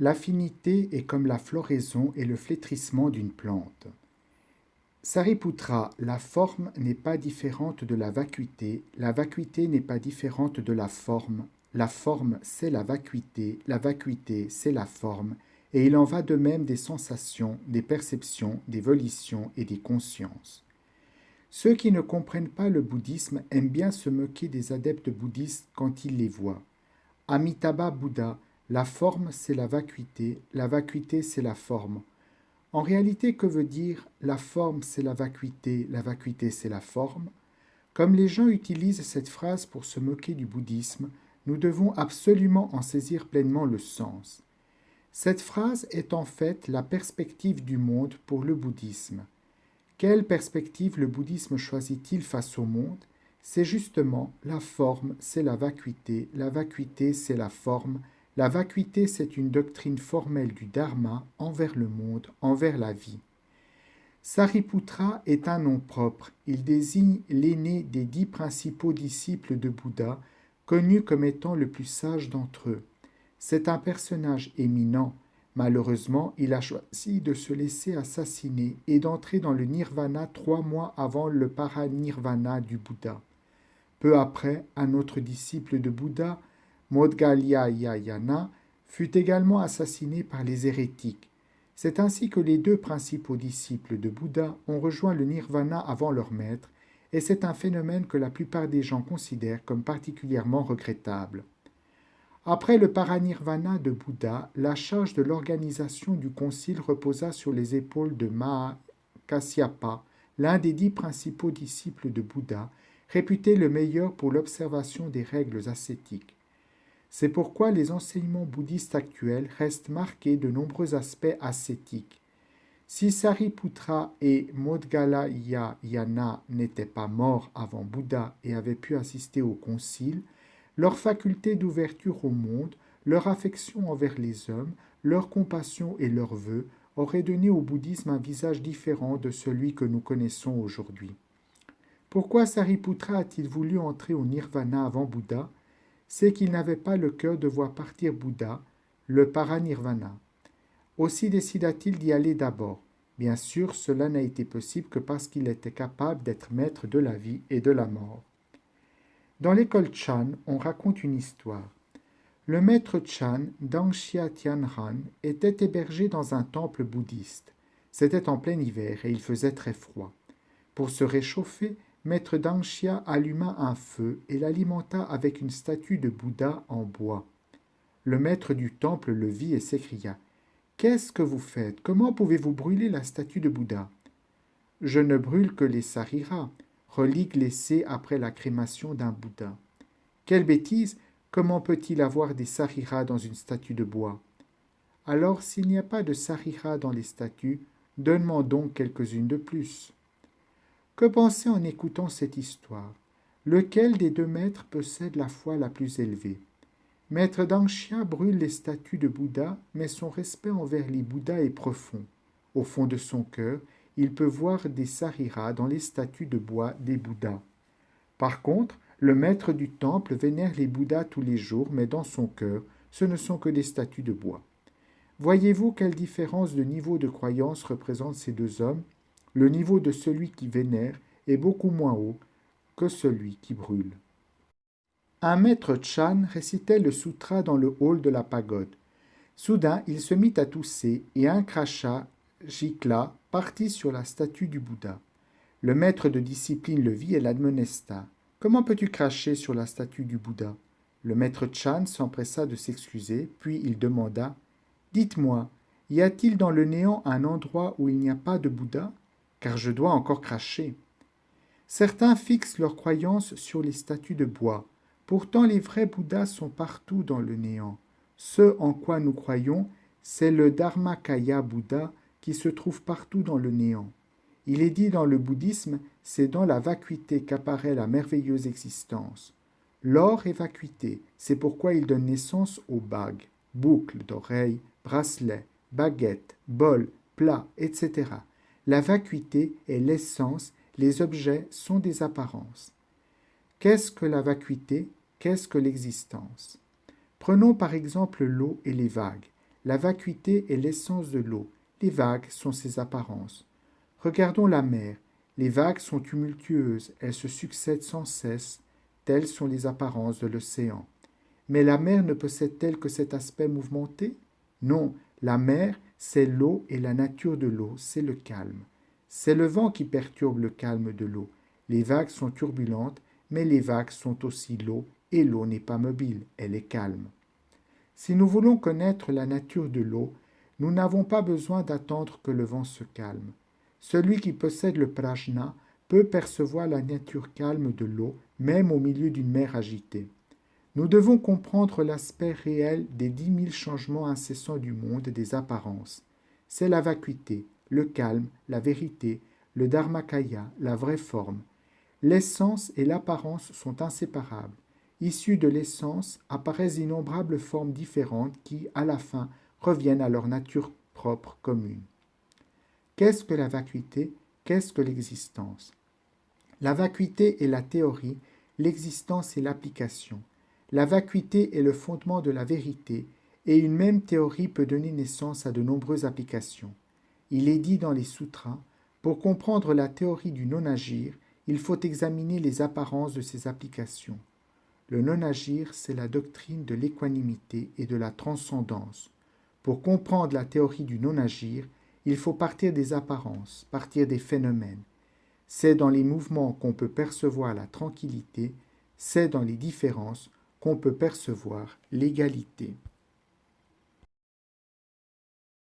L'affinité est comme la floraison et le flétrissement d'une plante. Sariputra, la forme n'est pas différente de la vacuité n'est pas différente de la forme c'est la vacuité c'est la forme, et il en va de même des sensations, des perceptions, des volitions et des consciences. Ceux qui ne comprennent pas le bouddhisme aiment bien se moquer des adeptes bouddhistes quand ils les voient. Amitabha Bouddha, la forme c'est la vacuité c'est la forme. En réalité, que veut dire la forme c'est la vacuité c'est la forme? Comme les gens utilisent cette phrase pour se moquer du bouddhisme, nous devons absolument en saisir pleinement le sens. Cette phrase est en fait la perspective du monde pour le bouddhisme. Quelle perspective le bouddhisme choisit-il face au monde? C'est justement la forme, c'est la vacuité c'est la forme. La vacuité, c'est une doctrine formelle du Dharma envers le monde, envers la vie. Sariputra est un nom propre. Il désigne l'aîné des 10 principaux disciples de Bouddha, connu comme étant le plus sage d'entre eux. C'est un personnage éminent. Malheureusement, il a choisi de se laisser assassiner et d'entrer dans le nirvana 3 mois avant le paranirvana du Bouddha. Peu après, un autre disciple de Bouddha, Modgalyayana, fut également assassiné par les hérétiques. C'est ainsi que les 2 principaux disciples de Bouddha ont rejoint le nirvana avant leur maître, et c'est un phénomène que la plupart des gens considèrent comme particulièrement regrettable. Après le paranirvana de Bouddha, la charge de l'organisation du concile reposa sur les épaules de Mahakasyapa, l'un des 10 principaux disciples de Bouddha, réputé le meilleur pour l'observation des règles ascétiques. C'est pourquoi les enseignements bouddhistes actuels restent marqués de nombreux aspects ascétiques. Si Sariputra et Modgalayayana n'étaient pas morts avant Bouddha et avaient pu assister au concile, leur faculté d'ouverture au monde, leur affection envers les hommes, leur compassion et leurs vœux auraient donné au bouddhisme un visage différent de celui que nous connaissons aujourd'hui. Pourquoi Sariputra a-t-il voulu entrer au nirvana avant Bouddha? C'est qu'il n'avait pas le cœur de voir partir Bouddha, le paranirvana. Aussi décida-t-il d'y aller d'abord. Bien sûr, cela n'a été possible que parce qu'il était capable d'être maître de la vie et de la mort. Dans l'école Chan, on raconte une histoire. Le maître Chan, Dangxia Tianran, était hébergé dans un temple bouddhiste. C'était en plein hiver et il faisait très froid. Pour se réchauffer, maître Dangxia alluma un feu et l'alimenta avec une statue de Bouddha en bois. Le maître du temple le vit et s'écria « Qu'est-ce que vous faites? Comment pouvez-vous brûler la statue de Bouddha ?»« Je ne brûle que les sariras, reliques laissées après la crémation d'un Bouddha. »« Quelle bêtise! Comment peut-il avoir des sariras dans une statue de bois? » Alors, s'il n'y a pas de sariras dans les statues, donne-moi donc quelques-unes de plus. Que penser en écoutant cette histoire? Lequel des 2 maîtres possède la foi la plus élevée? Maître Dangxia brûle les statues de Bouddha, mais son respect envers les Bouddhas est profond. Au fond de son cœur, il peut voir des sariras dans les statues de bois des Bouddhas. Par contre, le maître du temple vénère les Bouddhas tous les jours, mais dans son cœur, ce ne sont que des statues de bois. Voyez-vous quelle différence de niveau de croyance représentent ces 2 hommes? Le niveau de celui qui vénère est beaucoup moins haut que celui qui brûle. Un maître Chan récitait le sutra dans le hall de la pagode. Soudain, il se mit à tousser et un crachat gicla partit sur la statue du Bouddha. Le maître de discipline le vit et l'admonesta. « Comment peux-tu cracher sur la statue du Bouddha ?» Le maître Chan s'empressa de s'excuser, puis il demanda « Dites-moi, y a-t-il dans le néant un endroit où il n'y a pas de Bouddha? Car je dois encore cracher. » Certains fixent leur croyance sur les statues de bois. Pourtant, les vrais Bouddhas sont partout dans le néant. Ce en quoi nous croyons, c'est le Dharmakaya Bouddha qui se trouve partout dans le néant. Il est dit dans le bouddhisme, c'est dans la vacuité qu'apparaît la merveilleuse existence. L'or est vacuité, c'est pourquoi il donne naissance aux bagues, boucles d'oreilles, bracelets, baguettes, bols, plats, etc. La vacuité est l'essence, les objets sont des apparences. Qu'est-ce que la vacuité? Qu'est-ce que l'existence? Prenons par exemple l'eau et les vagues. La vacuité est l'essence de l'eau. Les vagues sont ses apparences. Regardons la mer. Les vagues sont tumultueuses, elles se succèdent sans cesse, telles sont les apparences de l'océan. Mais la mer ne possède-t-elle que cet aspect mouvementé? Non, la mer, c'est l'eau et la nature de l'eau, c'est le calme. C'est le vent qui perturbe le calme de l'eau. Les vagues sont turbulentes, mais les vagues sont aussi l'eau, et l'eau n'est pas mobile, elle est calme. Si nous voulons connaître la nature de l'eau, nous n'avons pas besoin d'attendre que le vent se calme. Celui qui possède le prajna peut percevoir la nature calme de l'eau, même au milieu d'une mer agitée. Nous devons comprendre l'aspect réel des 10 000 changements incessants du monde des apparences. C'est la vacuité, le calme, la vérité, le dharmakaya, la vraie forme. L'essence et l'apparence sont inséparables. Issues de l'essence apparaissent d'innombrables formes différentes qui, à la fin, reviennent à leur nature propre commune. Qu'est-ce que la vacuité? Qu'est-ce que l'existence? La vacuité est la théorie, l'existence est l'application. La vacuité est le fondement de la vérité, et une même théorie peut donner naissance à de nombreuses applications. Il est dit dans les sutras, pour comprendre la théorie du non-agir, il faut examiner les apparences de ses applications. Le non-agir, c'est la doctrine de l'équanimité et de la transcendance. Pour comprendre la théorie du non-agir, il faut partir des apparences, partir des phénomènes. C'est dans les mouvements qu'on peut percevoir la tranquillité, c'est dans les différences qu'on peut percevoir l'égalité.